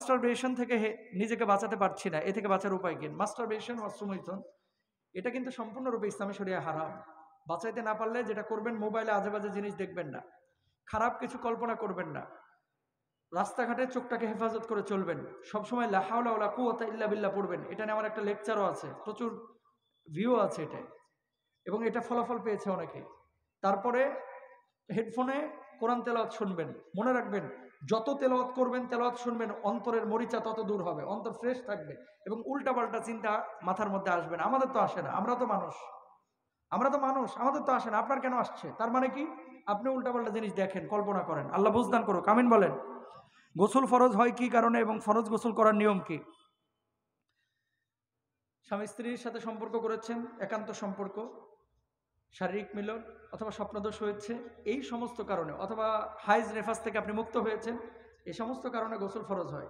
Masturbation থেকে নিজেকে বাঁচাতে পারছি না, এ থেকে বাঁচার উপায় কি? মাস্টারবেশন অশ্রুমৈথুন এটা কিন্তু সম্পূর্ণরূপে ইসলামী শরিয়ায় হারাম। বাঁচাইতে না পারলে যেটা করবেন, মোবাইলে আজেবাজে জিনিস দেখবেন না, খারাপ কিছু কল্পনা করবেন না, রাস্তাঘাটে চোখটাকে হেফাজত করে চলবেন, সবসময় লা হাওলা ওয়ালা কুওয়াতা ইল্লা বিল্লাহ পড়বেন। এটা নিয়ে আমার একটা লেকচারও আছে, প্রচুর ভিউ আছে এটা, এবং এটা ফলাফল পেয়েছে অনেকে। তারপরে হেডফোনে কোরআন তেলাওয়াত শুনবেন। মনে রাখবেন, যত তেলাওয়াত করবেন, তেলাওয়াত শুনবেন, অন্তরের মরিচা তত দূর হবে, অন্তর ফ্রেশ থাকবে এবং উল্টাপাল্টা চিন্তা মাথার মধ্যে আসবে না। আমাদের তো আসে না, আমরা তো মানুষ, আমাদের তো আসে না, আপনার কেন আসছে? তার মানে কি? আপনি উল্টাপাল্টা জিনিস দেখেন, কল্পনা করেন। আল্লাহ বুঝদান করুক, আমিন বলেন। গোসল ফরজ হয় কি কারণে এবং ফরজ গোসল করার নিয়ম কি? স্বামী স্ত্রীর সাথে সম্পর্ক করেছেন, একান্ত সম্পর্ক, শারীরিক মিলন অথবা স্বপ্নদোষ হয়েছে, এই সমস্ত কারণে, অথবা হাইজ নেফাস থেকে আপনি মুক্ত হয়েছেন, এই সমস্ত কারণে গোসল ফরজ হয়।